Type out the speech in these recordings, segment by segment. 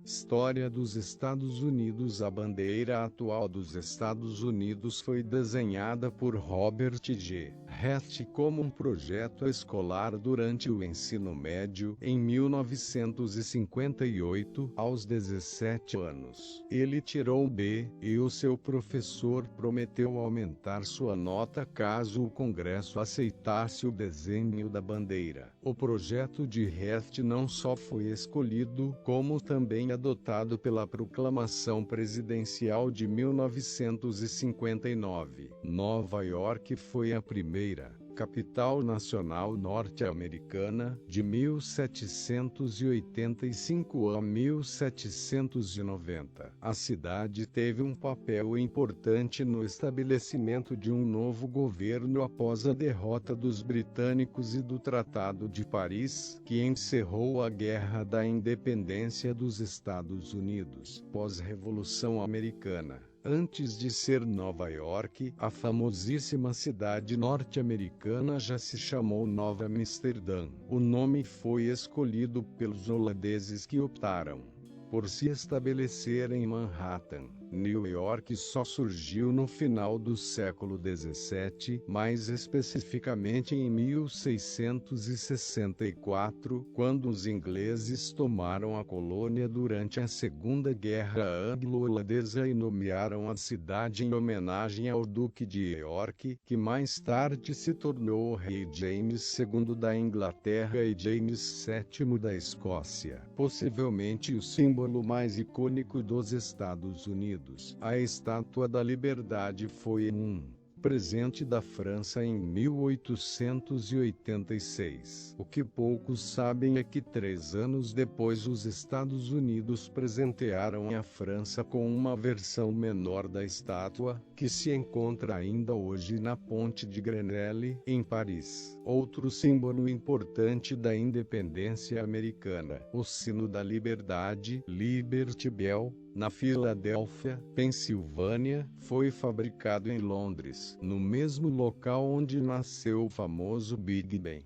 História dos Estados Unidos. A bandeira atual dos Estados Unidos foi desenhada por Robert G. Heth como um projeto escolar durante o ensino médio, em 1958, aos 17 anos. Ele tirou B, e o seu professor prometeu aumentar sua nota caso o Congresso aceitasse o desenho da bandeira. O projeto de Heth não só foi escolhido, como também adotado pela Proclamação Presidencial de 1959. Nova York foi a primeira capital nacional norte-americana, de 1785 a 1790. A cidade teve um papel importante no estabelecimento de um novo governo após a derrota dos britânicos e do Tratado de Paris, que encerrou a Guerra da Independência dos Estados Unidos. Pós-Revolução Americana. Antes de ser Nova York, a famosíssima cidade norte-americana já se chamou Nova Amsterdã. O nome foi escolhido pelos holandeses que optaram por se estabelecer em Manhattan. New York só surgiu no final do século XVII, mais especificamente em 1664, quando os ingleses tomaram a colônia durante a Segunda Guerra Anglo-Holandesa e nomearam a cidade em homenagem ao Duque de York, que mais tarde se tornou o Rei James II da Inglaterra e James VII da Escócia. Possivelmente o símbolo mais icônico dos Estados Unidos. A Estátua da Liberdade foi um presente da França em 1886. O que poucos sabem é que 3 anos depois os Estados Unidos presentearam a França com uma versão menor da estátua, que se encontra ainda hoje na Ponte de Grenelle, em Paris. Outro símbolo importante da independência americana, o Sino da Liberdade, Liberty Bell, na Filadélfia, Pensilvânia, foi fabricado em Londres, no mesmo local onde nasceu o famoso Big Ben.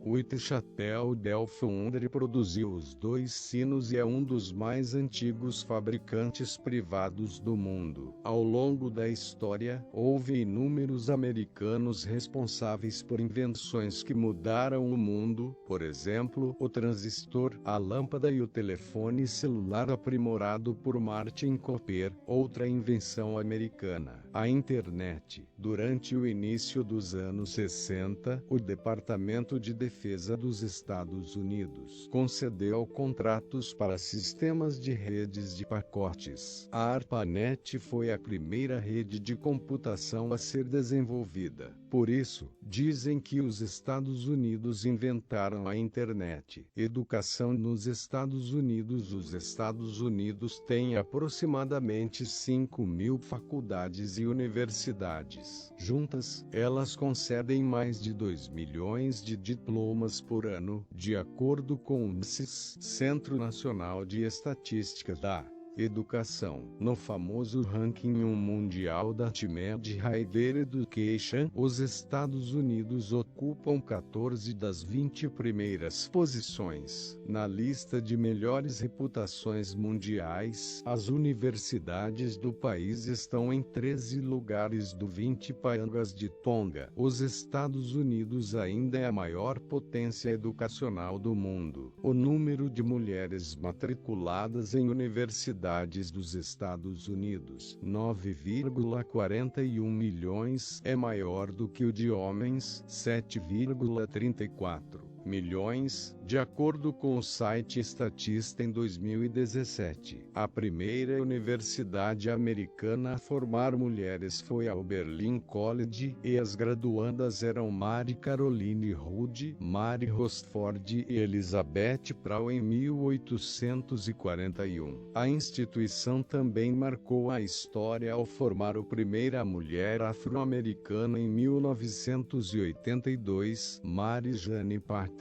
Whitechapel Delphondry produziu os 2 sinos e é um dos mais antigos fabricantes privados do mundo. Ao longo da história, houve inúmeros americanos responsáveis por invenções que mudaram o mundo, por exemplo, o transistor, a lâmpada e o telefone celular aprimorado por Martin Cooper. Outra invenção americana, a internet. Durante o início dos anos 60, o Departamento de Defesa dos Estados Unidos concedeu contratos para sistemas de redes de pacotes. A ARPANET foi a primeira rede de computação a ser desenvolvida. Por isso, dizem que os Estados Unidos inventaram a internet. Educação nos Estados Unidos. Os Estados Unidos têm aproximadamente 5.000 faculdades e universidades. Juntas, elas concedem mais de 2 milhões de diplomas por ano, de acordo com o NSES, Centro Nacional de Estatística da Educação. No famoso ranking mundial da TIMED Higher Education, os Estados Unidos ocupam 14 das 20 primeiras posições. Na lista de melhores reputações mundiais, as universidades do país estão em 13 lugares do 20 países de Tonga. Os Estados Unidos ainda é a maior potência educacional do mundo. O número de mulheres matriculadas em universidades dos Estados Unidos, 9,41 milhões, é maior do que o de homens, 7,34 milhões, de acordo com o site Statista. Em 2017, a primeira universidade americana a formar mulheres foi a Oberlin College, e as graduandas eram Mary Caroline Hood, Mary Rosford e Elizabeth Prall em 1841. A instituição também marcou a história ao formar a primeira mulher afro-americana em 1982, Mary Jane Patterson.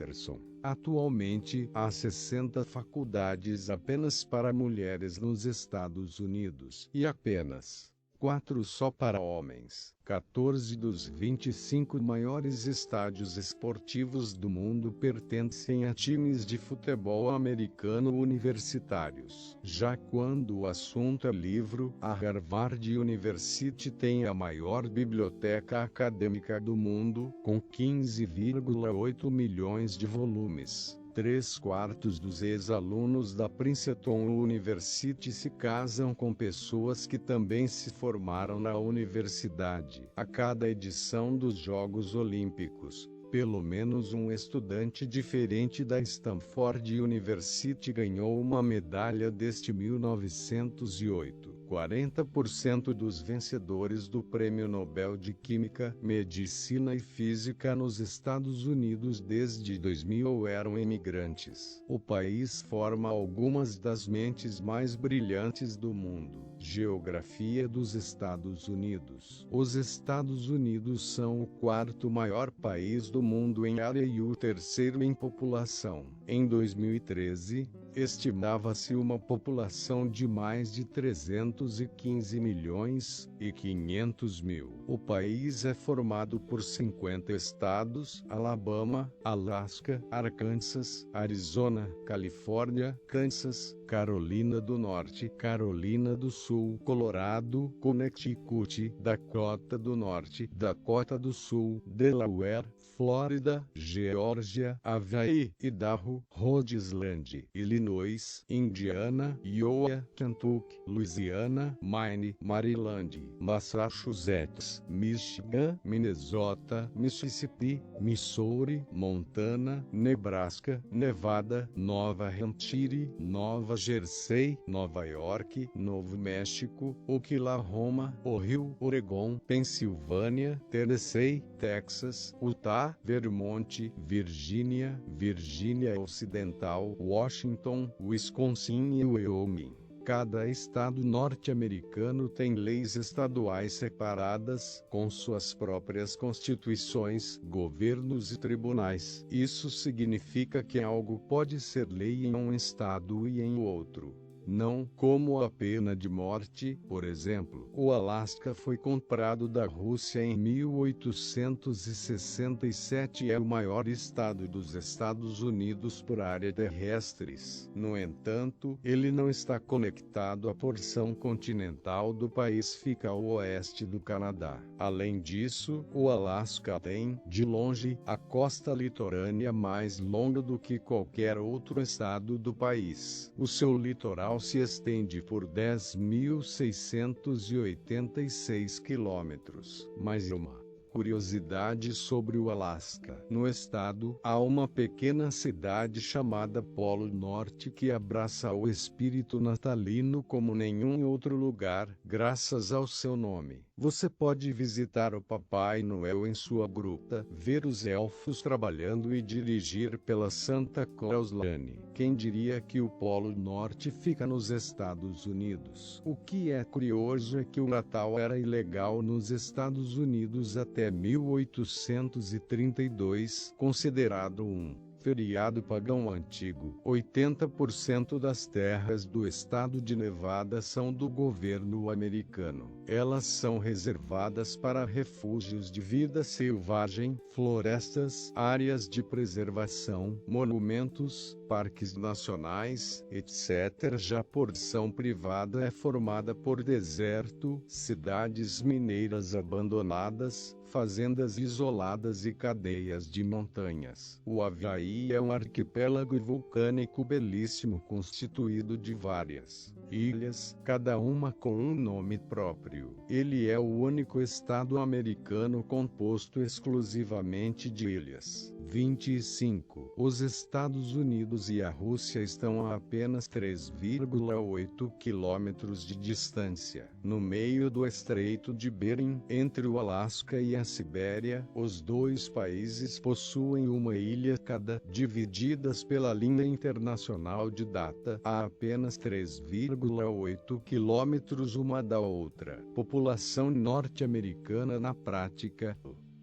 Atualmente, há 60 faculdades apenas para mulheres nos Estados Unidos, e apenas 4 só para homens. 14 dos 25 maiores estádios esportivos do mundo pertencem a times de futebol americano universitários. Já quando o assunto é livro, a Harvard University tem a maior biblioteca acadêmica do mundo, com 15,8 milhões de volumes. 3/4 dos ex-alunos da Princeton University se casam com pessoas que também se formaram na universidade. A cada edição dos Jogos Olímpicos, pelo menos um estudante diferente da Stanford University ganhou uma medalha desde 1908. 40% dos vencedores do Prêmio Nobel de Química, Medicina e Física nos Estados Unidos desde 2000 eram imigrantes. O país forma algumas das mentes mais brilhantes do mundo. Geografia dos Estados Unidos. Os Estados Unidos são o 4º maior país do mundo em área e o 3º em população. Em 2013, estimava-se uma população de mais de 315 milhões e 500 mil. O país é formado por 50 estados: Alabama, Alaska, Arkansas, Arizona, Califórnia, Kansas, Carolina do Norte, Carolina do Sul, Colorado, Connecticut, Dakota do Norte, Dakota do Sul, Delaware, Flórida, Geórgia, Havaí, Idaho, Rhode Island, Illinois, Indiana, Iowa, Kentucky, Louisiana, Maine, Maryland, Massachusetts, Michigan, Minnesota, Mississippi, Missouri, Montana, Nebraska, Nevada, Nova Hampshire, Nova Jersey, Nova York, Novo México, Oklahoma, Ohio, Oregon, Pensilvânia, Tennessee, Texas, Utah, Vermont, Virgínia, Virgínia Ocidental, Washington, Wisconsin e Wyoming. Cada estado norte-americano tem leis estaduais separadas, com suas próprias constituições, governos e tribunais. Isso significa que algo pode ser lei em um estado e em outro. Não como a pena de morte, por exemplo. O Alasca foi comprado da Rússia em 1867 e é o maior estado dos Estados Unidos por área terrestres. No entanto, ele não está conectado à porção continental do país, fica ao oeste do Canadá. Além disso, o Alasca tem, de longe, a costa litorânea mais longa do que qualquer outro estado do país. O seu litoral se estende por 10.686 quilômetros. Mais uma curiosidade sobre o Alasca. No estado, há uma pequena cidade chamada Polo Norte que abraça o espírito natalino como nenhum outro lugar, graças ao seu nome. Você pode visitar o Papai Noel em sua gruta, ver os elfos trabalhando e dirigir pela Santa Claus Lane. Quem diria que o Polo Norte fica nos Estados Unidos? O que é curioso é que o Natal era ilegal nos Estados Unidos até 1832, considerado um feriado pagão antigo. 80% das terras do estado de Nevada são do governo americano. Elas são reservadas para refúgios de vida selvagem, florestas, áreas de preservação, monumentos, parques nacionais, etc. Já a porção privada é formada por deserto, cidades mineiras abandonadas, fazendas isoladas e cadeias de montanhas. O Havaí é um arquipélago vulcânico belíssimo constituído de várias ilhas, cada uma com um nome próprio. Ele é o único estado americano composto exclusivamente de ilhas. 25. Os Estados Unidos e a Rússia estão a apenas 3,8 quilômetros de distância. No meio do Estreito de Bering, entre o Alasca e a Sibéria, os dois países possuem uma ilha cada, divididas pela linha internacional de data a apenas 3,8 quilômetros uma da outra. População norte-americana na prática.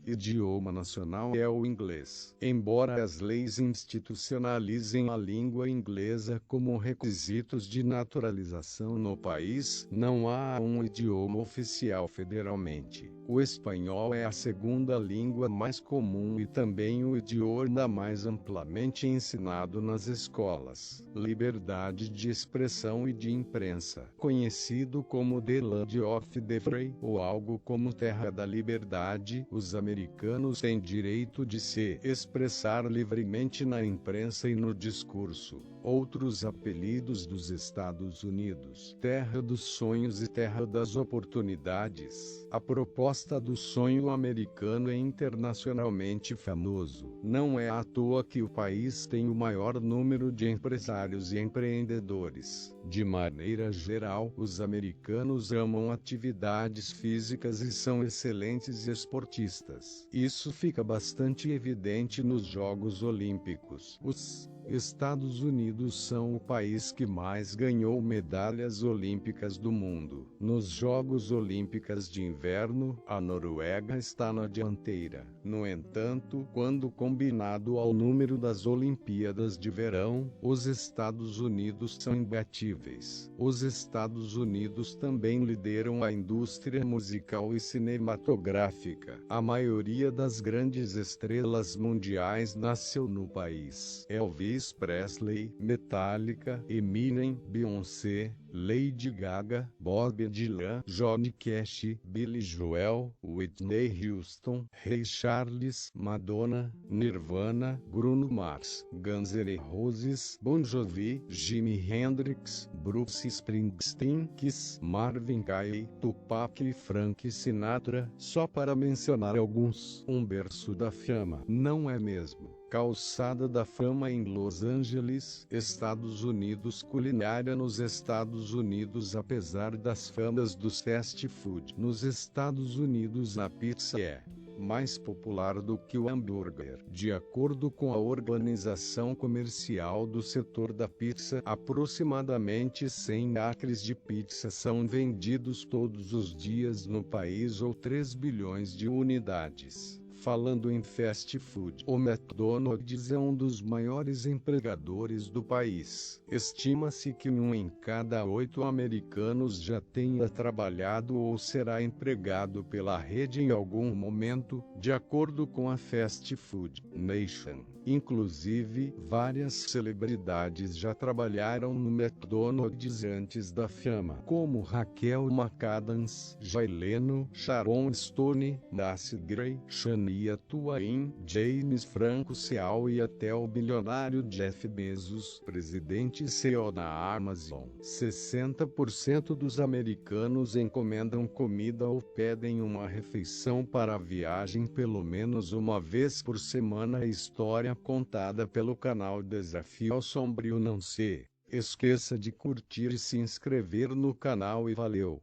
Idioma nacional é o inglês. Embora as leis institucionalizem a língua inglesa como requisitos de naturalização no país, não há um idioma oficial federalmente. O espanhol é a segunda língua mais comum e também o idioma mais amplamente ensinado nas escolas. Liberdade de expressão e de imprensa, conhecido como The Land of the Free ou algo como Terra da Liberdade, os americanos têm direito de se expressar livremente na imprensa e no discurso. Outros apelidos dos Estados Unidos: Terra dos Sonhos e Terra das Oportunidades. A proposta do sonho americano é internacionalmente famoso. Não é à toa que o país tem o maior número de empresários e empreendedores. De maneira geral, os americanos amam atividades físicas e são excelentes esportistas. Isso fica bastante evidente nos Jogos Olímpicos. Os Estados Unidos são o país que mais ganhou medalhas olímpicas do mundo. Nos Jogos Olímpicos de Inverno, a Noruega está na dianteira. No entanto, quando combinado ao número das Olimpíadas de Verão, os Estados Unidos são imbatíveis. Os Estados Unidos também lideram a indústria musical e cinematográfica. A maioria das grandes estrelas mundiais nasceu no país. Elvis Presley, Metallica, Eminem, Beyoncé, Lady Gaga, Bob Dylan, Johnny Cash, Billy Joel, Whitney Houston, Ray Charles, Madonna, Nirvana, Bruno Mars, Guns N' Roses, Bon Jovi, Jimi Hendrix, Bruce Springsteen, Kiss, Marvin Gaye, Tupac e Frank Sinatra, só para mencionar alguns. Um berço da fama, não é mesmo? Calçada da Fama em Los Angeles, Estados Unidos. Culinária nos Estados Unidos. Apesar das famas dos fast food, nos Estados Unidos a pizza é mais popular do que o hambúrguer. De acordo com a Organização Comercial do Setor da Pizza, aproximadamente 100 acres de pizza são vendidos todos os dias no país, ou 3 bilhões de unidades. Falando em fast food, o McDonald's é um dos maiores empregadores do país. Estima-se que 1 em cada 8 americanos já tenha trabalhado ou será empregado pela rede em algum momento, de acordo com a Fast Food Nation. Inclusive, várias celebridades já trabalharam no McDonald's antes da fama, como Raquel McAdams, Jay Leno, Sharon Stone, Nancy Grace, Shania Twain, James Franco Seal e até o bilionário Jeff Bezos, presidente e CEO da Amazon. 60% dos americanos encomendam comida ou pedem uma refeição para a viagem pelo menos uma vez por semana. A história contada pelo canal Desafio ao Sombrio. Não se esqueça de curtir e se inscrever no canal e valeu!